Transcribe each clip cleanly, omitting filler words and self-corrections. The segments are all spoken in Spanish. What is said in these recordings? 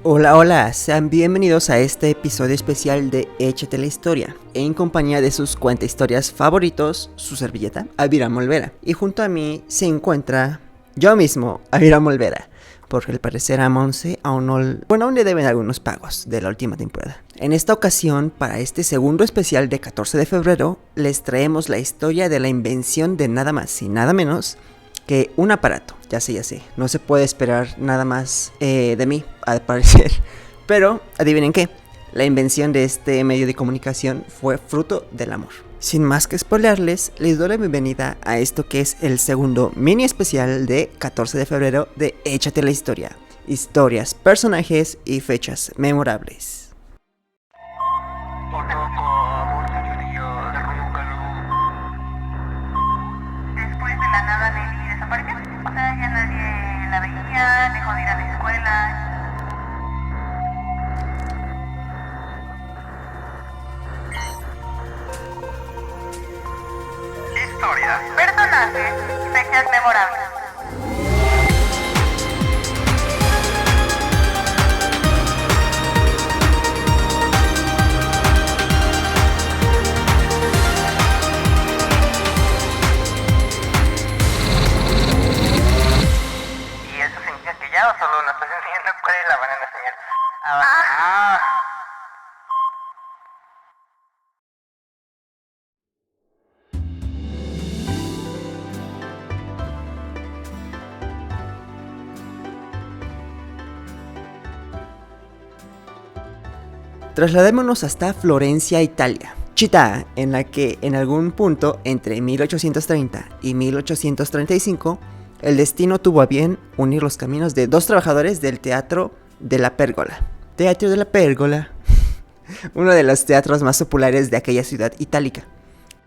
Hola, hola, sean bienvenidos a este episodio especial de Échate la Historia, en compañía de sus cuentahistorias favoritos, su servilleta, Aviram Olvera. Y junto a mí se encuentra yo mismo, Aviram Olvera, porque al parecer a Monse aún le deben algunos pagos de la última temporada. En esta ocasión, para este segundo especial de 14 de febrero, les traemos la historia de la invención de nada más y nada menos que un aparato. Ya sé, no se puede esperar nada más de mí, al parecer. Pero, adivinen qué, la invención de este medio de comunicación fue fruto del amor. Sin más que spoilerles, les doy la bienvenida a esto que es el segundo mini especial de 14 de febrero de Échate la Historia. Historias, personajes y fechas memorables. Después de la nada Nelly desapareció. O sea, ya nadie la veía, dejó de ir a la escuela. Historias, personajes, fechas memorables. ¿Y eso significa que ya o solo nos estás enseñando cuál es la banana, señor? Trasladémonos hasta Florencia, Italia, città en la que en algún punto entre 1830 y 1835 el destino tuvo a bien unir los caminos de dos trabajadores del Teatro de la Pérgola. Teatro de la Pérgola, uno de los teatros más populares de aquella ciudad itálica.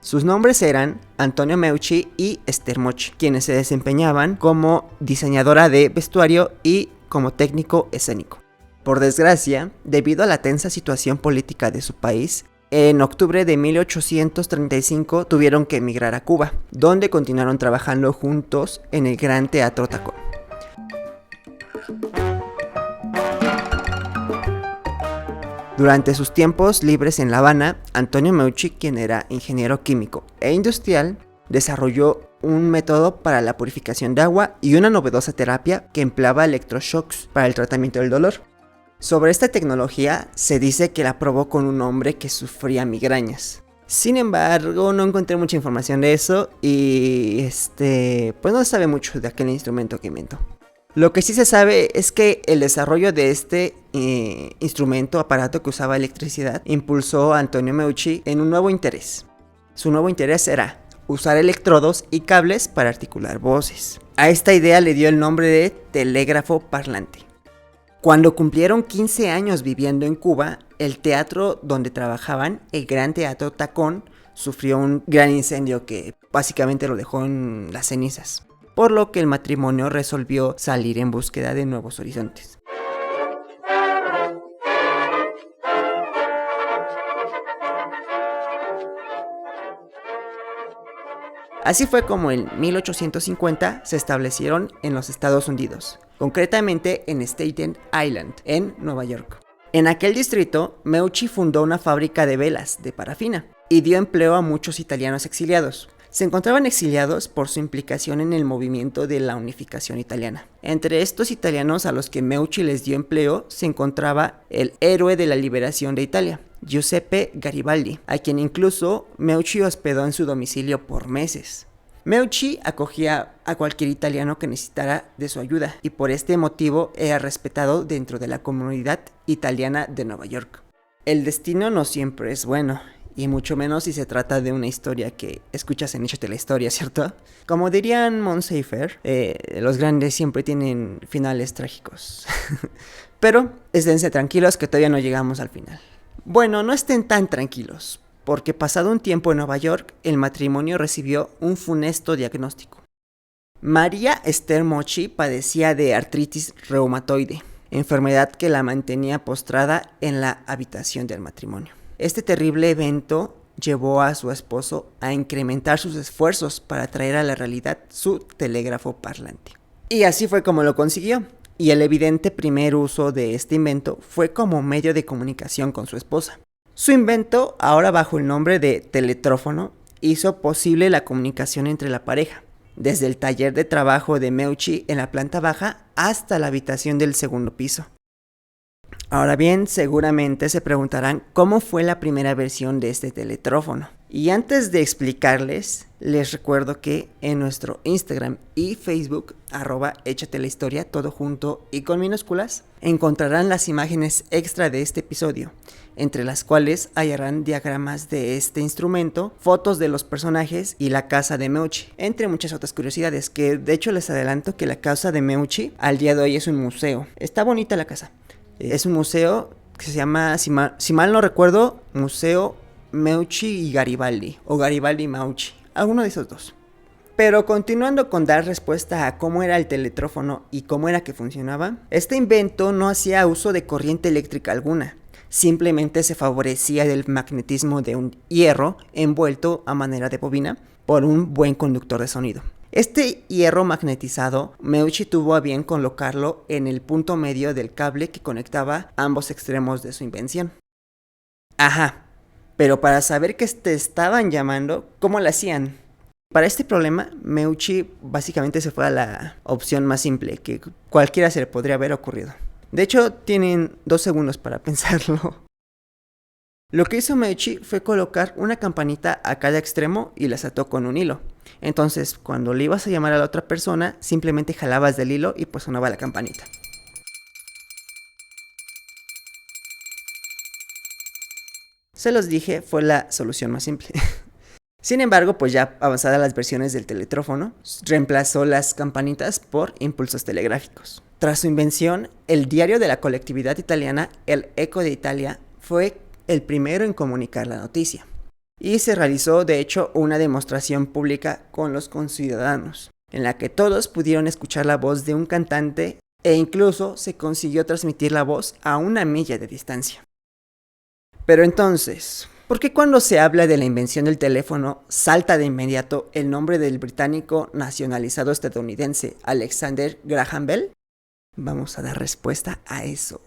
Sus nombres eran Antonio Meucci y Esther Mochi, quienes se desempeñaban como diseñadora de vestuario y como técnico escénico. Por desgracia, debido a la tensa situación política de su país, en octubre de 1835 tuvieron que emigrar a Cuba, donde continuaron trabajando juntos en el Gran Teatro Tacón. Durante sus tiempos libres en La Habana, Antonio Meucci, quien era ingeniero químico e industrial, desarrolló un método para la purificación de agua y una novedosa terapia que empleaba electroshocks para el tratamiento del dolor. Sobre esta tecnología se dice que la probó con un hombre que sufría migrañas. Sin embargo, no encontré mucha información de eso y pues no se sabe mucho de aquel instrumento que inventó. Lo que sí se sabe es que el desarrollo de este aparato que usaba electricidad, impulsó a Antonio Meucci en un nuevo interés. Su nuevo interés era usar electrodos y cables para articular voces. A esta idea le dio el nombre de telégrafo parlante. Cuando cumplieron 15 años viviendo en Cuba, el teatro donde trabajaban, el Gran Teatro Tacón, sufrió un gran incendio que básicamente lo dejó en las cenizas, por lo que el matrimonio resolvió salir en búsqueda de nuevos horizontes. Así fue como en 1850 se establecieron en los Estados Unidos, concretamente en Staten Island, en Nueva York. En aquel distrito, Meucci fundó una fábrica de velas de parafina y dio empleo a muchos italianos exiliados. Se encontraban exiliados por su implicación en el movimiento de la unificación italiana. Entre estos italianos a los que Meucci les dio empleo se encontraba el héroe de la liberación de Italia, Giuseppe Garibaldi, a quien incluso Meucci hospedó en su domicilio por meses. Meucci acogía a cualquier italiano que necesitara de su ayuda y por este motivo era respetado dentro de la comunidad italiana de Nueva York. El destino no siempre es bueno, y mucho menos si se trata de una historia que escuchas en Échate la Historia, ¿cierto? Como dirían Monse y Fer, los grandes siempre tienen finales trágicos. Pero esténse tranquilos que todavía no llegamos al final. Bueno, no estén tan tranquilos, porque pasado un tiempo en Nueva York, el matrimonio recibió un funesto diagnóstico. María Esther Mochi padecía de artritis reumatoide, enfermedad que la mantenía postrada en la habitación del matrimonio. Este terrible evento llevó a su esposo a incrementar sus esfuerzos para traer a la realidad su telégrafo parlante. Y así fue como lo consiguió. y el evidente primer uso de este invento fue como medio de comunicación con su esposa. Su invento, ahora bajo el nombre de teletrófono, hizo posible la comunicación entre la pareja, desde el taller de trabajo de Meucci en la planta baja hasta la habitación del segundo piso. Ahora bien, seguramente se preguntarán cómo fue la primera versión de este teletrófono. Y antes de explicarles, les recuerdo que en nuestro Instagram y Facebook, @échatelahistoria, todo junto y con minúsculas, encontrarán las imágenes extra de este episodio, entre las cuales hallarán diagramas de este instrumento, fotos de los personajes y la casa de Meucci, entre muchas otras curiosidades, que de hecho les adelanto que la casa de Meucci al día de hoy es un museo. Está bonita la casa. Es un museo que se llama, si mal no recuerdo, Museo Meucci y Garibaldi, o Garibaldi Meucci, alguno de esos dos. Pero continuando con dar respuesta a cómo era el teletrófono y cómo era que funcionaba, este invento no hacía uso de corriente eléctrica alguna, simplemente se favorecía del magnetismo de un hierro envuelto a manera de bobina por un buen conductor de sonido. Este hierro magnetizado, Meucci tuvo a bien colocarlo en el punto medio del cable que conectaba ambos extremos de su invención. Ajá, pero para saber que te estaban llamando, ¿cómo lo hacían? Para este problema, Meucci básicamente se fue a la opción más simple, que cualquiera se le podría haber ocurrido. De hecho, tienen 2 segundos para pensarlo. Lo que hizo Meucci fue colocar una campanita a cada extremo y las ató con un hilo. Entonces, cuando le ibas a llamar a la otra persona, simplemente jalabas del hilo y pues sonaba la campanita. Se los dije, fue la solución más simple. Sin embargo, pues ya avanzadas las versiones del teletrófono, reemplazó las campanitas por impulsos telegráficos. Tras su invención, el diario de la colectividad italiana, el Eco de Italia, fue el primero en comunicar la noticia. Y se realizó, de hecho, una demostración pública con los conciudadanos, en la que todos pudieron escuchar la voz de un cantante e incluso se consiguió transmitir la voz a 1 milla de distancia. Pero entonces, ¿por qué cuando se habla de la invención del teléfono salta de inmediato el nombre del británico nacionalizado estadounidense Alexander Graham Bell? Vamos a dar respuesta a eso.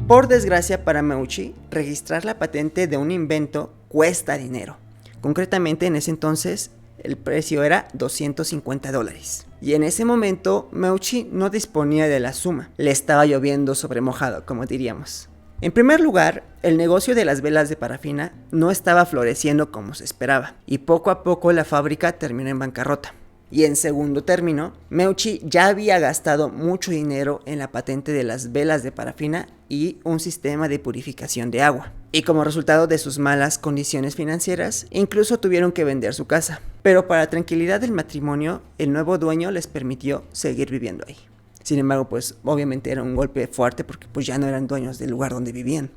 Por desgracia para Meucci, registrar la patente de un invento cuesta dinero. Concretamente en ese entonces el precio era $250. Y en ese momento Meucci no disponía de la suma, le estaba lloviendo sobre mojado, como diríamos. En primer lugar, el negocio de las velas de parafina no estaba floreciendo como se esperaba, y poco a poco la fábrica terminó en bancarrota. Y en segundo término, Meucci ya había gastado mucho dinero en la patente de las velas de parafina y un sistema de purificación de agua. Y como resultado de sus malas condiciones financieras, incluso tuvieron que vender su casa. Pero para tranquilidad del matrimonio, el nuevo dueño les permitió seguir viviendo ahí. Sin embargo, pues obviamente era un golpe fuerte porque pues ya no eran dueños del lugar donde vivían.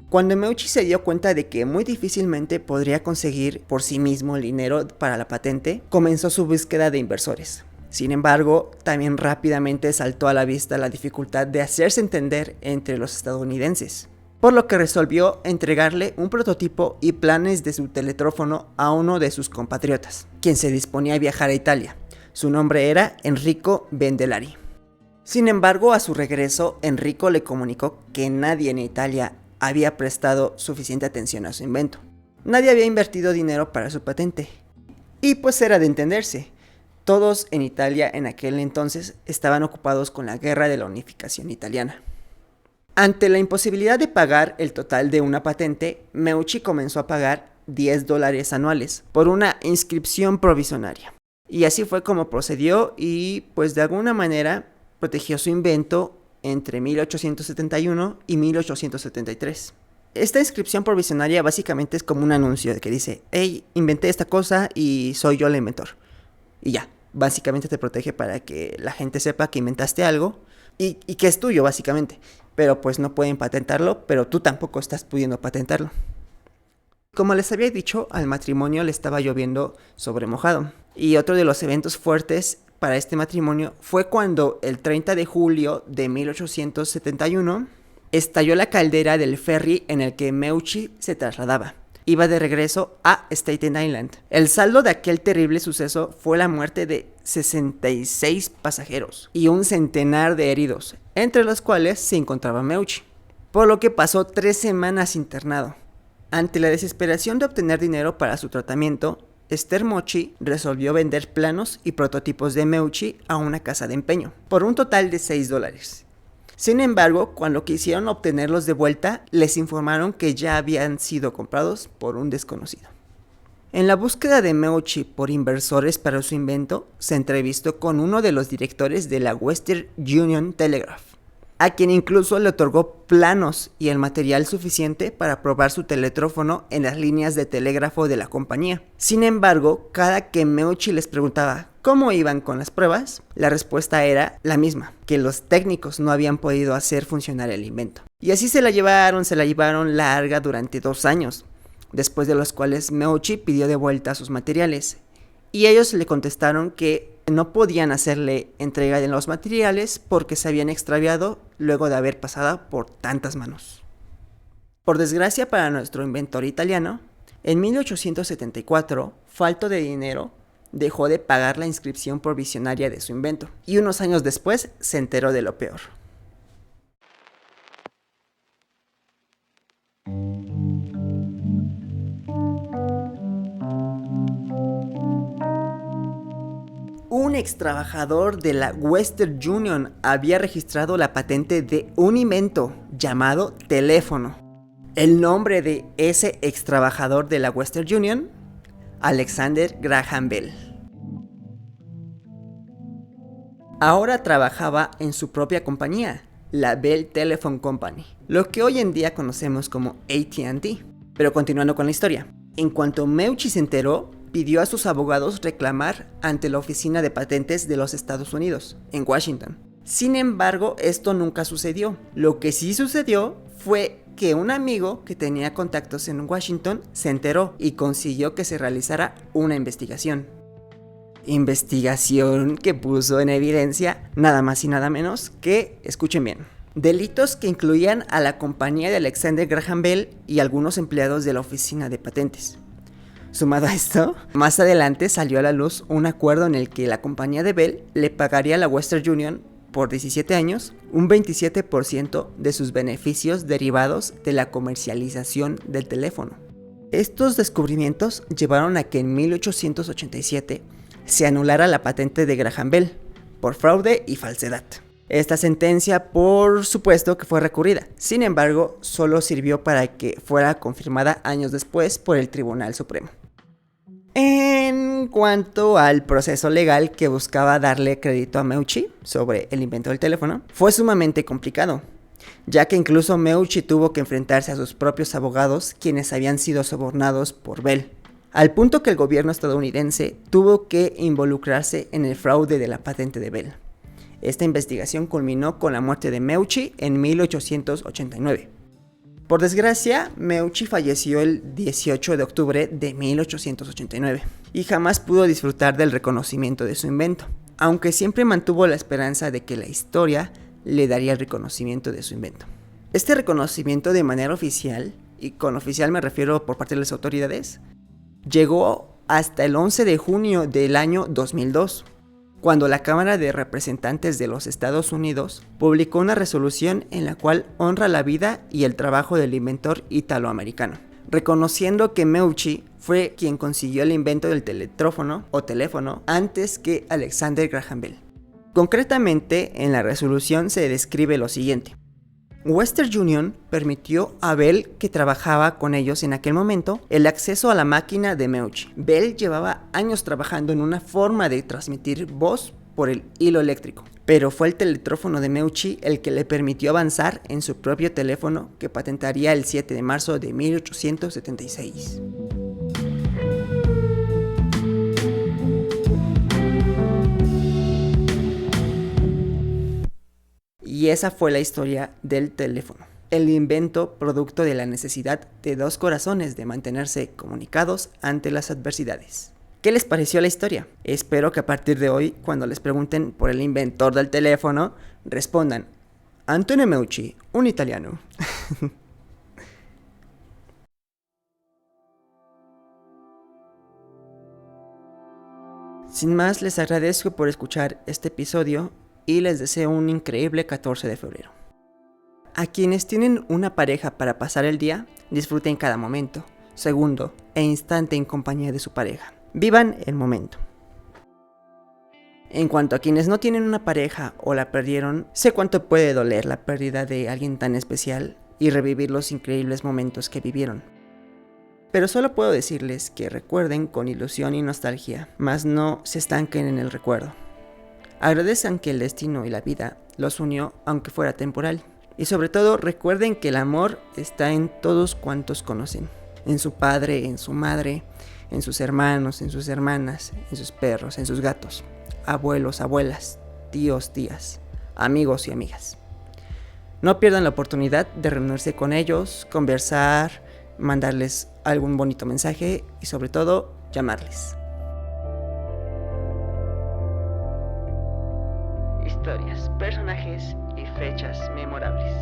Cuando Meucci se dio cuenta de que muy difícilmente podría conseguir por sí mismo el dinero para la patente, comenzó su búsqueda de inversores. Sin embargo, también rápidamente saltó a la vista la dificultad de hacerse entender entre los estadounidenses, por lo que resolvió entregarle un prototipo y planes de su teletrófono a uno de sus compatriotas, quien se disponía a viajar a Italia. Su nombre era Enrico Bendelari. Sin embargo, a su regreso, Enrico le comunicó que nadie en Italia había prestado suficiente atención a su invento. Nadie había invertido dinero para su patente. Y pues era de entenderse. Todos en Italia en aquel entonces estaban ocupados con la guerra de la unificación italiana. Ante la imposibilidad de pagar el total de una patente, Meucci comenzó a pagar $10 anuales por una inscripción provisoria. Y así fue como procedió y pues de alguna manera protegió su invento entre 1871 y 1873. Esta inscripción provisoria básicamente es como un anuncio de que dice: hey, inventé esta cosa y soy yo el inventor. Y ya, básicamente te protege para que la gente sepa que inventaste algo y que es tuyo básicamente. Pero pues no pueden patentarlo, pero tú tampoco estás pudiendo patentarlo. Como les había dicho, al matrimonio le estaba lloviendo sobre mojado. Y otro de los eventos fuertes para este matrimonio fue cuando el 30 de julio de 1871 estalló la caldera del ferry en el que Meucci se trasladaba. Iba de regreso a Staten Island. El saldo de aquel terrible suceso fue la muerte de 66 pasajeros y un centenar de heridos, entre los cuales se encontraba Meucci, por lo que pasó 3 semanas internado. Ante la desesperación de obtener dinero para su tratamiento, Esther Mochi resolvió vender planos y prototipos de Meucci a una casa de empeño, por un total de $6. Sin embargo, cuando quisieron obtenerlos de vuelta, les informaron que ya habían sido comprados por un desconocido. En la búsqueda de Meucci por inversores para su invento, se entrevistó con uno de los directores de la Western Union Telegraph, a quien incluso le otorgó planos y el material suficiente para probar su teletrófono en las líneas de telégrafo de la compañía. Sin embargo, cada que Meucci les preguntaba cómo iban con las pruebas, la respuesta era la misma, que los técnicos no habían podido hacer funcionar el invento. Y así se la llevaron larga durante 2 años, después de los cuales Meucci pidió de vuelta sus materiales, y ellos le contestaron que no podían hacerle entrega de los materiales porque se habían extraviado luego de haber pasado por tantas manos. Por desgracia para nuestro inventor italiano, en 1874, falto de dinero, dejó de pagar la inscripción provisionaria de su invento, y unos años después se enteró de lo peor. Un ex trabajador de la Western Union había registrado la patente de un invento llamado teléfono. El nombre de ese ex trabajador de la Western Union: Alexander Graham Bell. Ahora trabajaba en su propia compañía, la Bell Telephone Company, lo que hoy en día conocemos como AT&T. Pero continuando con la historia, en cuanto Meucci se enteró, pidió a sus abogados reclamar ante la Oficina de Patentes de los Estados Unidos, en Washington. Sin embargo, esto nunca sucedió. Lo que sí sucedió fue que un amigo que tenía contactos en Washington se enteró y consiguió que se realizara una investigación. Investigación que puso en evidencia nada más y nada menos que, escuchen bien, delitos que incluían a la compañía de Alexander Graham Bell y algunos empleados de la Oficina de Patentes. Sumado a esto, más adelante salió a la luz un acuerdo en el que la compañía de Bell le pagaría a la Western Union por 17 años un 27% de sus beneficios derivados de la comercialización del teléfono. Estos descubrimientos llevaron a que en 1887 se anulara la patente de Graham Bell por fraude y falsedad. Esta sentencia, por supuesto, que fue recurrida. Sin embargo, solo sirvió para que fuera confirmada años después por el Tribunal Supremo. En cuanto al proceso legal que buscaba darle crédito a Meucci sobre el invento del teléfono, fue sumamente complicado, ya que incluso Meucci tuvo que enfrentarse a sus propios abogados, quienes habían sido sobornados por Bell, al punto que el gobierno estadounidense tuvo que involucrarse en el fraude de la patente de Bell. Esta investigación culminó con la muerte de Meucci en 1889. Por desgracia, Meucci falleció el 18 de octubre de 1889 y jamás pudo disfrutar del reconocimiento de su invento, aunque siempre mantuvo la esperanza de que la historia le daría el reconocimiento de su invento. Este reconocimiento de manera oficial, y con oficial me refiero por parte de las autoridades, llegó hasta el 11 de junio del año 2002, cuando la Cámara de Representantes de los Estados Unidos publicó una resolución en la cual honra la vida y el trabajo del inventor italoamericano, reconociendo que Meucci fue quien consiguió el invento del teletrófono o teléfono antes que Alexander Graham Bell. Concretamente, en la resolución se describe lo siguiente: Western Union permitió a Bell, que trabajaba con ellos en aquel momento, el acceso a la máquina de Meucci. Bell llevaba años trabajando en una forma de transmitir voz por el hilo eléctrico, pero fue el teletrófono de Meucci el que le permitió avanzar en su propio teléfono, que patentaría el 7 de marzo de 1876. Y esa fue la historia del teléfono, el invento producto de la necesidad de 2 corazones de mantenerse comunicados ante las adversidades. ¿Qué les pareció la historia? Espero que a partir de hoy, cuando les pregunten por el inventor del teléfono, respondan: Antonio Meucci un italiano. Sin más, les agradezco por escuchar este episodio y les deseo un increíble 14 de febrero. A quienes tienen una pareja para pasar el día, disfruten cada momento, segundo e instante en compañía de su pareja. Vivan el momento. En cuanto a quienes no tienen una pareja o la perdieron, sé cuánto puede doler la pérdida de alguien tan especial y revivir los increíbles momentos que vivieron. Pero solo puedo decirles que recuerden con ilusión y nostalgia, mas no se estanquen en el recuerdo. Agradezcan que el destino y la vida los unió aunque fuera temporal. Y sobre todo recuerden que el amor está en todos cuantos conocen. En su padre, en su madre, en sus hermanos, en sus hermanas, en sus perros, en sus gatos, abuelos, abuelas, tíos, tías, amigos y amigas. No pierdan la oportunidad de reunirse con ellos, conversar, mandarles algún bonito mensaje y sobre todo llamarles. Historias, personajes y fechas memorables.